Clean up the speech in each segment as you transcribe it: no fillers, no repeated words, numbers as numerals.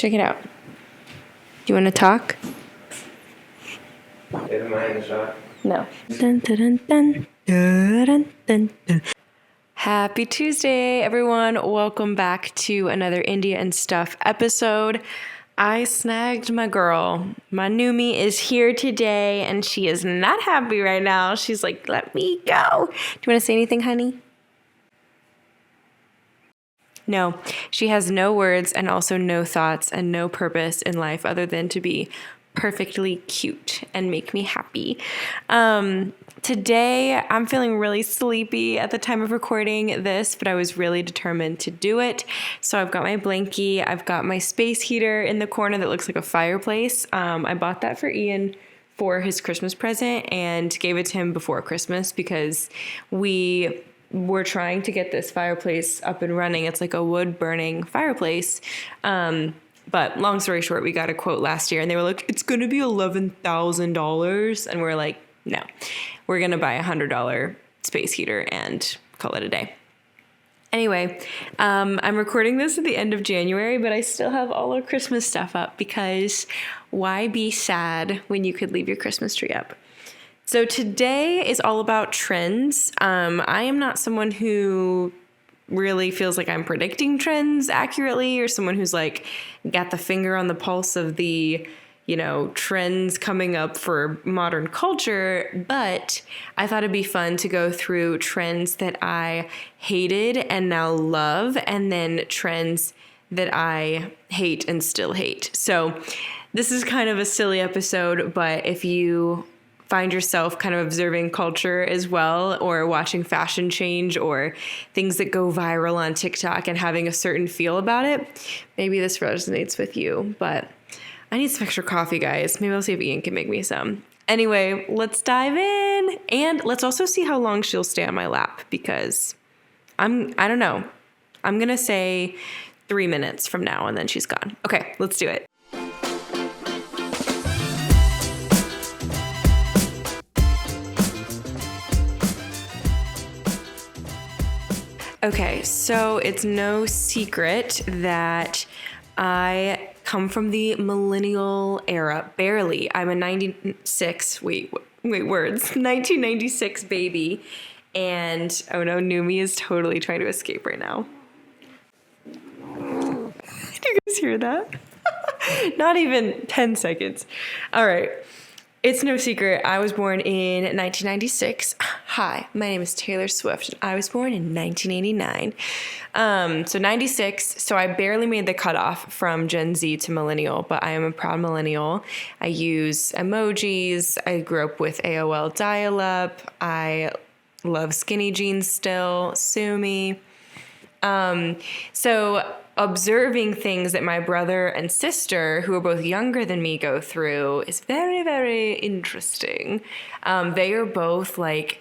Check it out. Do you want to talk? Am I in the shot? No. Dun, dun, dun, dun. Dun, dun, dun, dun. Happy Tuesday, everyone. Welcome back to another India and Stuff episode. I snagged my girl. My Numi is here today, and she is not happy right now. She's like, let me go. Do you want to say anything, honey? No, she has no words and also no thoughts and no purpose in life other than to be perfectly cute and make me happy. Today, I'm feeling really sleepy at the time of recording this, but I was really determined to do it. So I've got my blankie. I've got my space heater in the corner that looks like a fireplace. I bought that for Ian for his Christmas present and gave it to him before Christmas because we're trying to get this fireplace up and running. It's like a wood burning fireplace. But long story short, we got a quote last year and they were like, it's going to be $11,000. And we're like, no, we're going to buy $100 space heater and call it a day. Anyway, I'm recording this at the end of January, but I still have all our Christmas stuff up because why be sad when you could leave your Christmas tree up? So today is all about trends. I am not someone who really feels like I'm predicting trends accurately or someone who's like got the finger on the pulse of the, trends coming up for modern culture. But I thought it'd be fun to go through trends that I hated and now love, and then trends that I hate and still hate. So this is kind of a silly episode, but if you find yourself kind of observing culture as well, or watching fashion change or things that go viral on TikTok and having a certain feel about it, maybe this resonates with you. But I need some extra coffee, guys. Maybe I'll see if Ian can make me some. Anyway, let's dive in. And let's also see how long she'll stay on my lap because I don't know. I'm going to say 3 minutes from now and then she's gone. Okay, let's do it. Okay, so it's no secret that I come from the millennial era, barely. I'm a 1996 baby. And oh no, Numi is totally trying to escape right now. Did you guys hear that? Not even 10 seconds. All right. It's no secret, I was born in 1996. Hi, my name is Taylor Swift. I was born in 1989. So 96, so I barely made the cutoff from Gen Z to millennial, but I am a proud millennial. I use emojis. I grew up with AOL dial-up. I love skinny jeans still. Sue me. So observing things that my brother and sister, who are both younger than me, go through is very, very interesting. They are both like,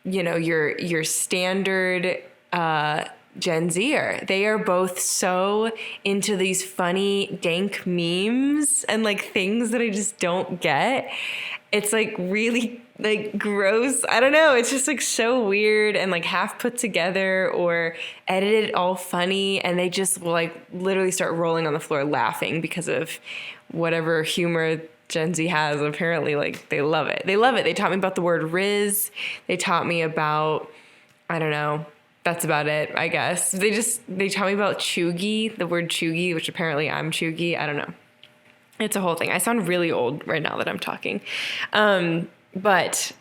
your standard Gen Zer. They are both so into these funny, dank memes and like things that I just don't get. It's like really like gross. I don't know. It's just like so weird and like half put together or edited all funny. And they just will like literally start rolling on the floor laughing because of whatever humor Gen Z has. Apparently, like they love it. They love it. They taught me about the word Riz. They taught me about, I don't know. That's about it, I guess. They taught me about chuggy, the word chuggy, which apparently I'm chuggy. I don't know. It's a whole thing. I sound really old right now that I'm talking. But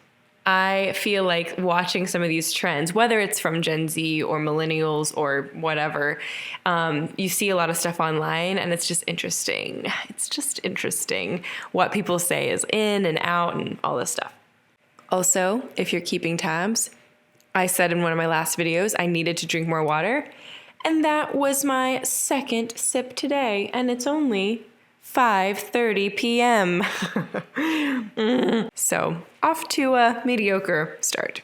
I feel like watching some of these trends, whether it's from Gen Z or millennials or whatever, you see a lot of stuff online and it's just interesting. It's just interesting what people say is in and out and all this stuff. Also, if you're keeping tabs, I said in one of my last videos I needed to drink more water. And that was my second sip today. And it's only 5:30 p.m. So off to a mediocre start.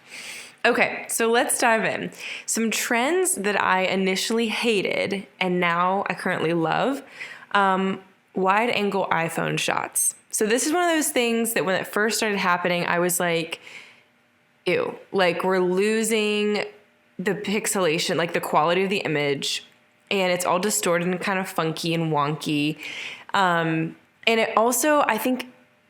Okay, so let's dive in. Some trends that I initially hated and now I currently love. Wide angle iPhone shots. So this is one of those things that when it first started happening, I was like, ew, like we're losing the pixelation, like the quality of the image. and it's all distorted and kind of funky and wonky. And it also, I think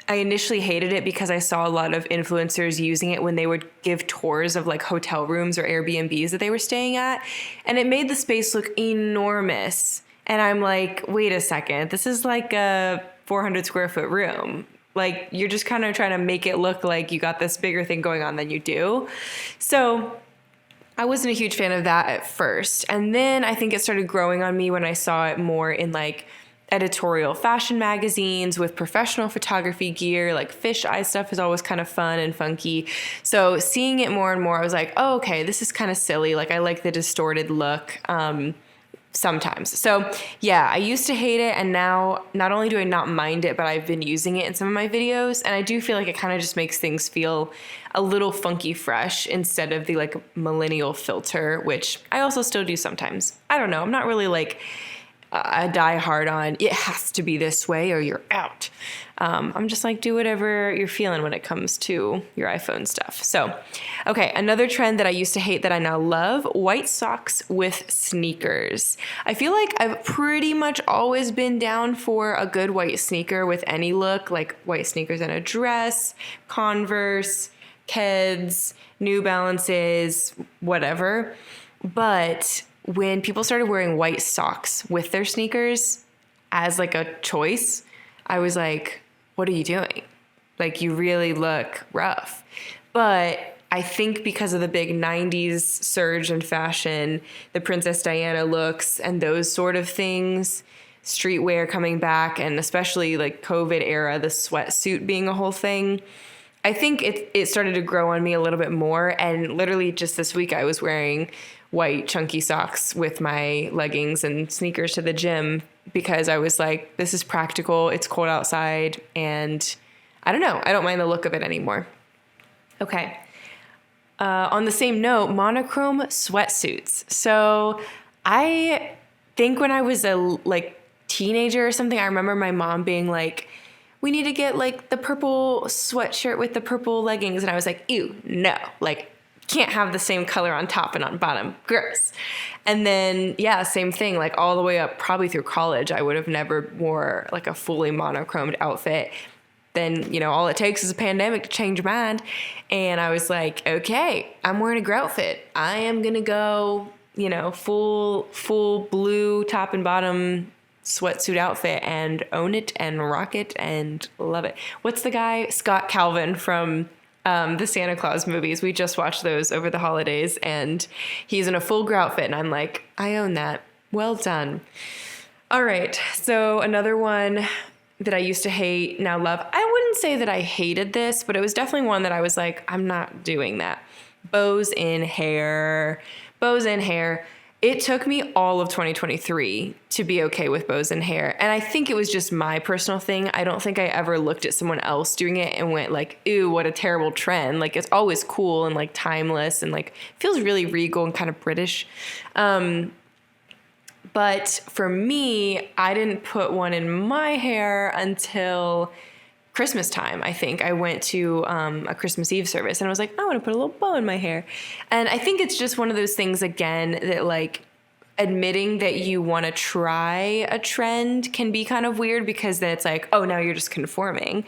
I initially hated it because I saw a lot of influencers using it when they would give tours of like hotel rooms or Airbnbs that they were staying at. And it made the space look enormous. And I'm like, wait a second, this is like a 400 square foot room. Like, you're just kind of trying to make it look like you got this bigger thing going on than you do. So I wasn't a huge fan of that at first. And then I think it started growing on me when I saw it more in like editorial fashion magazines with professional photography gear. Like fisheye stuff is always kind of fun and funky. So seeing it more and more, I was like, oh, okay, this is kind of silly. Like, I like the distorted look. Sometimes. So yeah, I used to hate it, and now not only do I not mind it, but I've been using it in some of my videos, and I do feel like it kind of just makes things feel a little funky fresh instead of the like millennial filter, which I also still do sometimes. I don't know. I'm not really like a die hard on it has to be this way or you're out. I'm just like, do whatever you're feeling when it comes to your iPhone stuff. So, okay, another trend that I used to hate that I now love, white socks with sneakers. I feel like I've pretty much always been down for a good white sneaker with any look, like white sneakers and a dress, Converse, Keds, New Balances, whatever. But when people started wearing white socks with their sneakers as like a choice, I was like, what are you doing? Like, you really look rough. But I think because of the big 90s surge in fashion, the Princess Diana looks and those sort of things, streetwear coming back, and especially like COVID era, the sweatsuit being a whole thing, I think it started to grow on me a little bit more. And literally just this week I was wearing white chunky socks with my leggings and sneakers to the gym because I was like, this is practical. It's cold outside. And I don't know. I don't mind the look of it anymore. Okay. On the same note, monochrome sweatsuits. So I think when I was a like teenager or something, I remember my mom being like, we need to get like the purple sweatshirt with the purple leggings. And I was like, ew, no, like can't have the same color on top and on bottom. Gross. And then, yeah, same thing, like all the way up probably through college, I would have never wore like a fully monochromed outfit. Then, you know, all it takes is a pandemic to change your mind. And I was like, okay, I'm wearing a girl outfit. I am going to go, you know, full blue top and bottom sweatsuit outfit and own it and rock it and love it. What's the guy? Scott Calvin from the Santa Claus movies. We just watched those over the holidays, and he's in a full girl outfit, and I'm like, I own that. Well done. All right. So another one that I used to hate, now love. I wouldn't say that I hated this, but it was definitely one that I was like, I'm not doing that. Bows in hair. Bows in hair. It took me all of 2023 to be okay with bows in hair. And I think it was just my personal thing. I don't think I ever looked at someone else doing it and went like, ew, what a terrible trend. Like, it's always cool and like timeless and like feels really regal and kind of British. But for me, I didn't put one in my hair until Christmas time. I think I went to a Christmas Eve service and I was like, I want to put a little bow in my hair. And I think it's just one of those things, again, that like admitting that you want to try a trend can be kind of weird because then it's like, oh, now you're just conforming.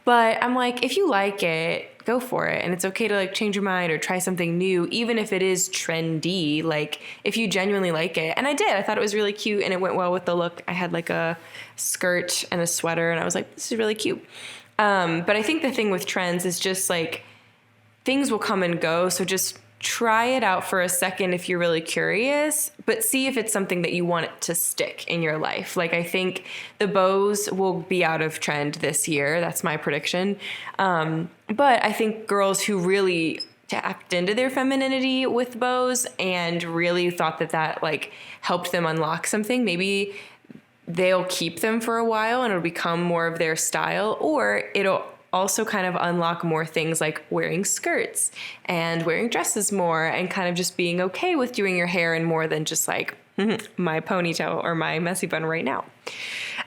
But I'm like, if you like it, go for it. And it's okay to like change your mind or try something new, even if it is trendy. Like, if you genuinely like it. And I did. I thought it was really cute and it went well with the look. I had like a skirt and a sweater and I was like, this is really cute. But I think the thing with trends is just like things will come and go. So just try it out for a second if you're really curious, but see if it's something that you want it to stick in your life. Like, I think the bows will be out of trend this year. That's my prediction. But I think girls who really tapped into their femininity with bows and really thought that that like helped them unlock something, maybe they'll keep them for a while and it'll become more of their style, or it'll also kind of unlock more things like wearing skirts and wearing dresses more and kind of just being okay with doing your hair and more than just like my ponytail or my messy bun right now.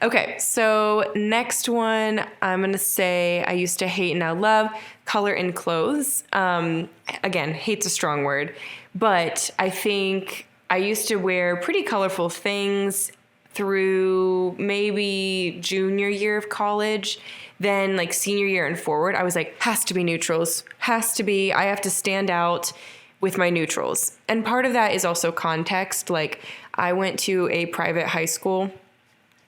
Okay, so next one, I'm going to say I used to hate and now love color in clothes. Again, hate's a strong word, but I think I used to wear pretty colorful things through maybe junior year of college. Then like senior year and forward, I was like, has to be neutrals, has to be, I have to stand out with my neutrals. And part of that is also context. Like I went to a private high school.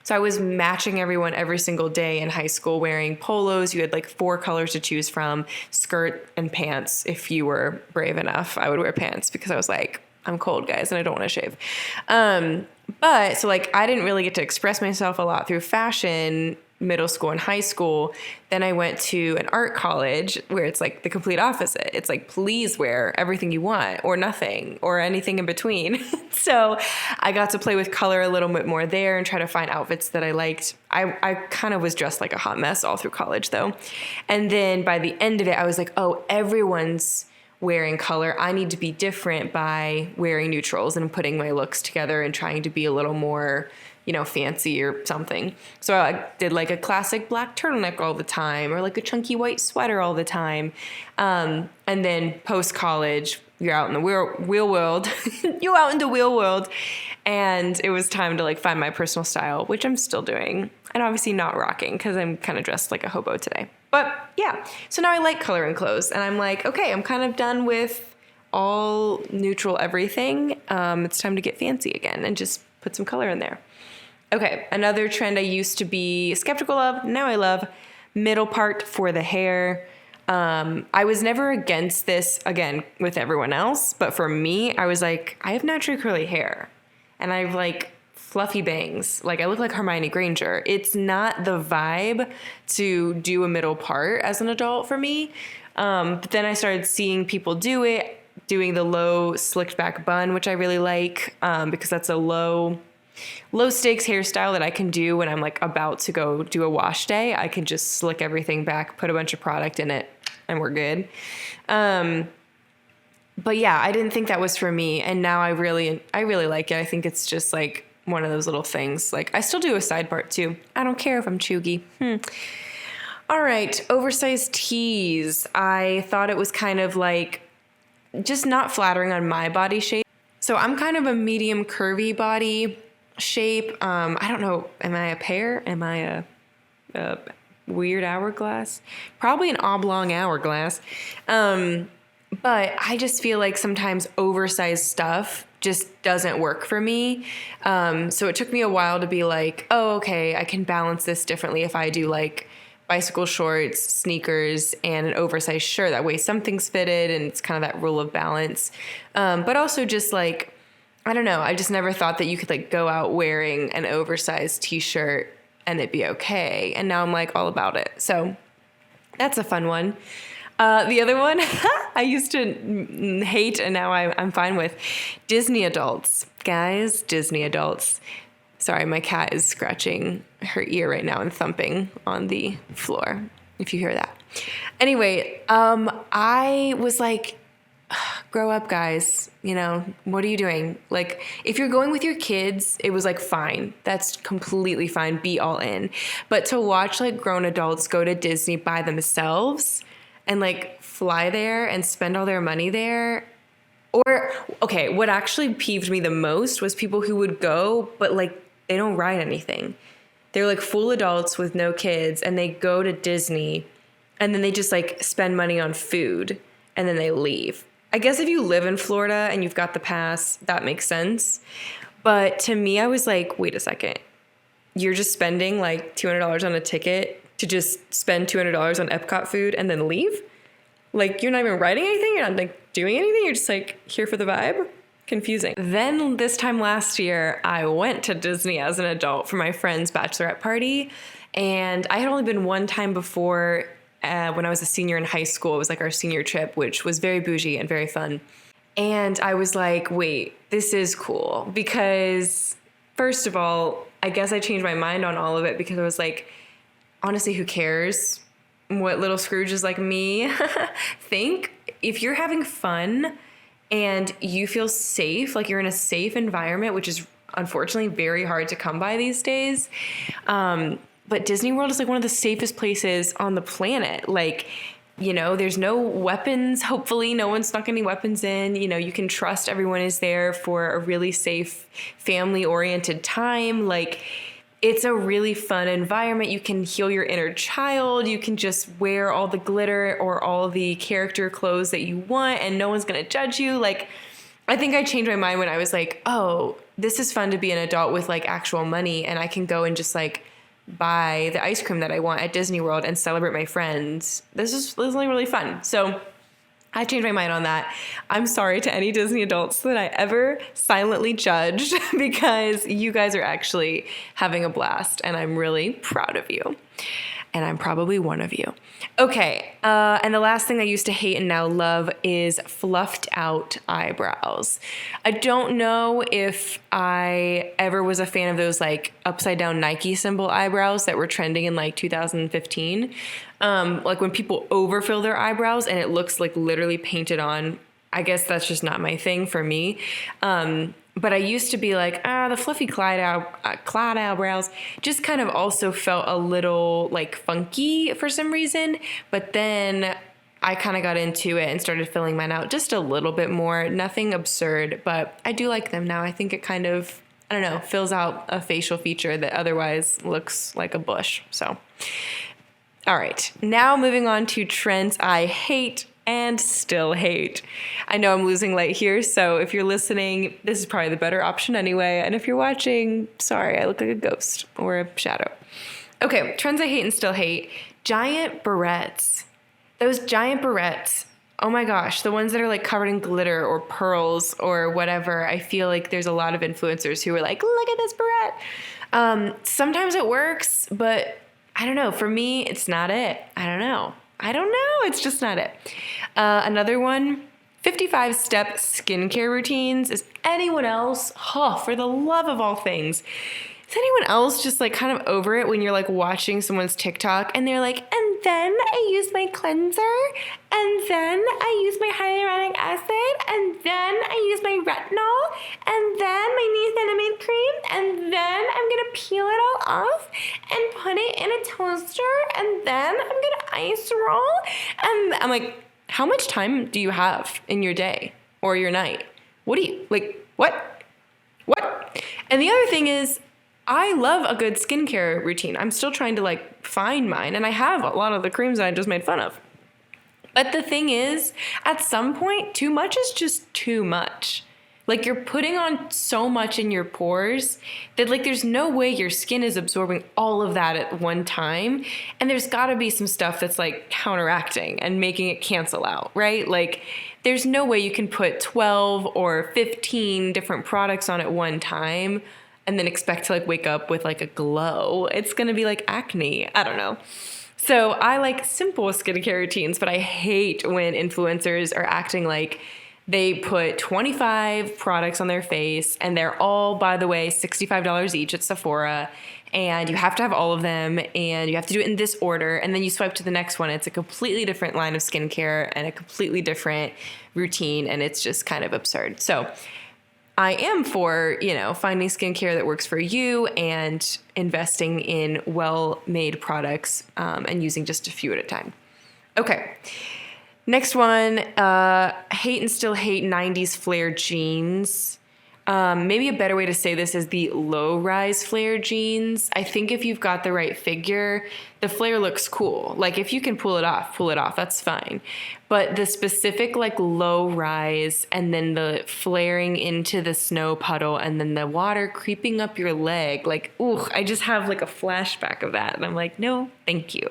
So I was matching everyone every single day in high school wearing polos. You had like 4 colors to choose from, skirt and pants. If you were brave enough, I would wear pants because I was like, I'm cold, guys, and I don't want to shave. But so like I didn't really get to express myself a lot through fashion middle school and high school. Then I went to an art college where it's like the complete opposite. It's like, please wear everything you want or nothing or anything in between. So I got to play with color a little bit more there and try to find outfits that I liked. I kind of was dressed like a hot mess all through college though. And then by the end of it, I was like, oh, everyone's wearing color. I need to be different by wearing neutrals and putting my looks together and trying to be a little more, you know, fancy or something. So I did like a classic black turtleneck all the time or like a chunky white sweater all the time. And then post college, you're out in the real world, you're out in the real world. And it was time to like find my personal style, which I'm still doing. And obviously not rocking because I'm kind of dressed like a hobo today. But yeah, so now I like color in clothes and I'm like, okay, I'm kind of done with all neutral everything. It's time to get fancy again and just put some color in there. Okay, another trend I used to be skeptical of, now I love, middle part for the hair. I was never against this, again, with everyone else, but for me, I was like, I have naturally curly hair and I have like fluffy bangs. Like I look like Hermione Granger. It's not the vibe to do a middle part as an adult for me. But then I started seeing people do it, doing the low slicked back bun, which I really like because that's a low stakes hairstyle that I can do when I'm like about to go do a wash day. I can just slick everything back, put a bunch of product in it, and we're good. But yeah, I didn't think that was for me. And now I really like it. I think it's just like one of those little things. Like I still do a side part too. I don't care if I'm chuggy. All right. Oversized tees. I thought it was kind of like just not flattering on my body shape. So I'm kind of a medium curvy body shape. I don't know. Am I a pear? Am I a weird hourglass? Probably an oblong hourglass. But I just feel like sometimes oversized stuff just doesn't work for me. So it took me a while to be like, oh, okay, I can balance this differently if I do like bicycle shorts, sneakers, and an oversized shirt. That way something's fitted and it's kind of that rule of balance. But also just like, I don't know. I just never thought that you could like go out wearing an oversized t-shirt and it'd be okay. And now I'm like all about it. So that's a fun one. The other one I used to hate and now I'm fine with. Disney adults. Guys, Disney adults. Sorry, my cat is scratching her ear right now and thumping on the floor, if you hear that. Anyway, I was like, grow up, guys. You know, what are you doing? Like, if you're going with your kids, it was like, fine. That's completely fine. Be all in. But to watch like grown adults go to Disney by themselves and like fly there and spend all their money there. Or, okay, what actually peeved me the most was people who would go, but like they don't ride anything. They're like full adults with no kids and they go to Disney and then they just like spend money on food and then they leave. I guess if you live in Florida and you've got the pass, that makes sense. But to me, I was like, wait a second. You're just spending like $200 on a ticket to just spend $200 on Epcot food and then leave? Like, you're not even writing anything? You're not like doing anything? You're just like here for the vibe? Confusing. Then this time last year, I went to Disney as an adult for my friend's bachelorette party. And I had only been one time before when I was a senior in high school. It was like our senior trip, which was very bougie and very fun. And I was like, wait, this is cool. Because first of all, I guess I changed my mind on all of it because I was like, honestly, who cares what little Scrooges like me think? If you're having fun and you feel safe, like you're in a safe environment, which is unfortunately very hard to come by these days. But Disney World is like one of the safest places on the planet. Like there's no weapons. Hopefully no one's snuck any weapons in. You can trust everyone is there for a really safe, family-oriented time. Like, it's a really fun environment. You can heal your inner child. You can just wear all the glitter or all the character clothes that you want, and no one's going to judge you. Like, I think I changed my mind when I was like, oh, this is fun to be an adult with like actual money, and I can go and just like buy the ice cream that I want at Disney World and celebrate my friends. This is like really fun. So I changed my mind on that. I'm sorry to any Disney adults that I ever silently judged, because you guys are actually having a blast, and I'm really proud of you. And I'm probably one of you. Okay, and the last thing I used to hate and now love is fluffed out eyebrows. I don't know if I ever was a fan of those like upside down Nike symbol eyebrows that were trending in like 2015. Like when people overfill their eyebrows and it looks like literally painted on. I guess that's just not my thing for me. But I used to be like, the fluffy clad eyebrows just kind of also felt a little like funky for some reason. But then I kind of got into it and started filling mine out just a little bit more. Nothing absurd, but I do like them now. I think it kind of, I don't know, fills out a facial feature that otherwise looks like a bush. So, all right. Now moving on to trends I hate and still hate. I know I'm losing light here, so if you're listening, this is probably the better option anyway. And if you're watching, sorry, I look like a ghost or a shadow. Okay, trends I hate and still hate. Giant barrettes. Those giant barrettes. Oh my gosh, the ones that are like covered in glitter or pearls or whatever. I feel like there's a lot of influencers who are like, look at this barrette. Sometimes it works, but I don't know. For me, it's not it. I don't know. It's just not it. Another one, 55-step skincare routines. Is anyone else, for the love of all things, is anyone else just like kind of over it when you're like watching someone's TikTok and they're like, and then I use my cleanser, and then I use my hyaluronic acid, and then I use my retinol, and then my niacinamide cream, and then I'm gonna peel it all off and put it in a toaster, and then I'm gonna ice roll. And I'm like, how much time do you have in your day or your night? What do you, like, what? And the other thing is, I love a good skincare routine. I'm still trying to like find mine, and I have a lot of the creams that I just made fun of. But the thing is, at some point, too much is just too much. Like, you're putting on so much in your pores that like there's no way your skin is absorbing all of that at one time. And there's got to be some stuff that's like counteracting and making it cancel out, right? Like, there's no way you can put 12 or 15 different products on at one time and then expect to like wake up with like a glow. It's going to be like acne. I don't know. So I like simple skincare routines, but I hate when influencers are acting like they put 25 products on their face and they're all, by the way, $65 each at Sephora. And you have to have all of them, and you have to do it in this order. And then you swipe to the next one. It's a completely different line of skincare and a completely different routine. And it's just kind of absurd. So I am for, finding skincare that works for you and investing in well-made products and using just a few at a time. Okay. Next one, hate and still hate 90s flared jeans. Maybe a better way to say this is the low-rise flare jeans. I think if you've got the right figure, the flare looks cool. Like, if you can pull it off, that's fine. But the specific like low-rise and then the flaring into the snow puddle and then the water creeping up your leg, like, ooh, I just have like a flashback of that. And I'm like, no, thank you.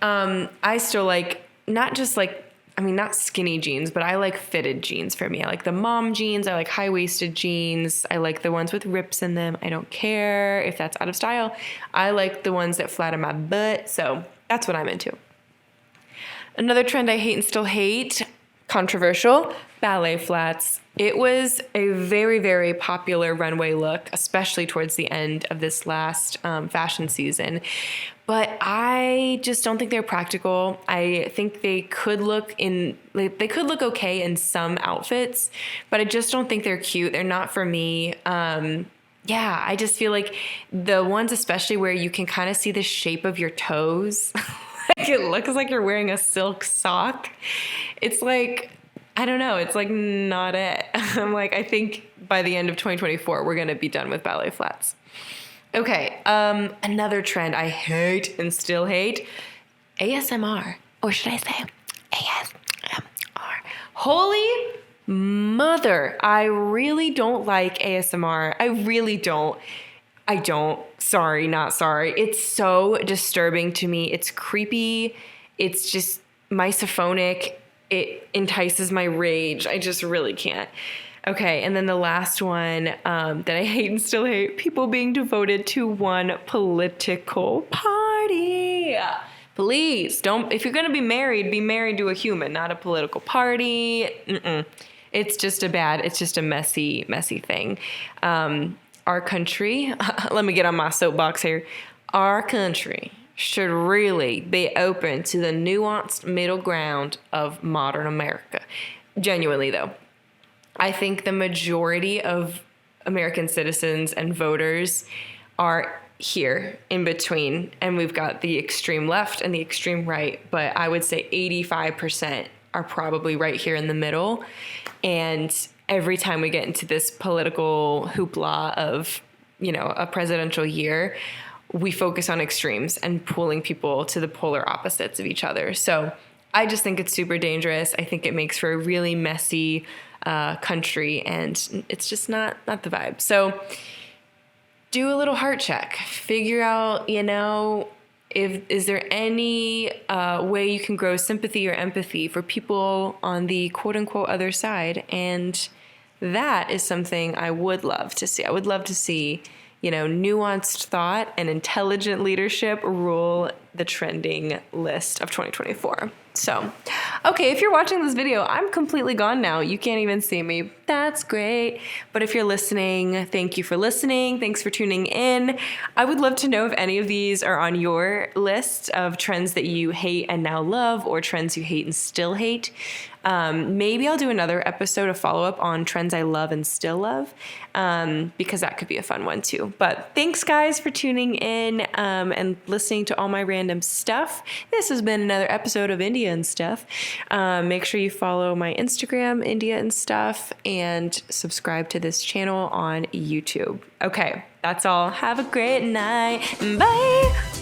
I still like, not skinny jeans, but I like fitted jeans for me. I like the mom jeans. I like high-waisted jeans. I like the ones with rips in them. I don't care if that's out of style. I like the ones that flatten my butt. So that's what I'm into. Another trend I hate and still hate, controversial, ballet flats. It was a very, very popular runway look, especially towards the end of this last fashion season. But I just don't think they're practical. I think they could look okay in some outfits, but I just don't think they're cute. They're not for me. I just feel like the ones especially where you can kind of see the shape of your toes. Like, it looks like you're wearing a silk sock. It's like, I don't know. It's like not it. I'm like, I think by the end of 2024, we're going to be done with ballet flats. Okay. Another trend I hate and still hate, ASMR. Or should I say ASMR? Holy mother. I really don't like ASMR. I really don't. I don't. Sorry, not sorry. It's so disturbing to me. It's creepy. It's just misophonic. It entices my rage. I just really can't. Okay, and then the last one that I hate and still hate, people being devoted to one political party. Please don't, if you're going to be married to a human, not a political party. It's just a messy, messy thing. Our country, let me get on my soapbox here. Our country should really be open to the nuanced middle ground of modern America. Genuinely, though. I think the majority of American citizens and voters are here in between, and we've got the extreme left and the extreme right, but I would say 85% are probably right here in the middle. And every time we get into this political hoopla of, a presidential year, we focus on extremes and pulling people to the polar opposites of each other. So I just think it's super dangerous. I think it makes for a really messy country, and it's just not the vibe. So do a little heart check. Figure out, is there any way you can grow sympathy or empathy for people on the quote unquote other side? And that is something I would love to see. I would love to see, nuanced thought and intelligent leadership rule the trending list of 2024. So, okay, if you're watching this video, I'm completely gone now. You can't even see me. That's great. But if you're listening, thank you for listening. Thanks for tuning in. I would love to know if any of these are on your list of trends that you hate and now love, or trends you hate and still hate. Maybe I'll do another episode, a follow-up on trends I love and still love, because that could be a fun one too. But thanks, guys, for tuning in and listening to all my random stuff. This has been another episode of India and Stuff. Make sure you follow my Instagram, India and Stuff, and subscribe to this channel on YouTube. Okay, that's all. Have a great night. Bye.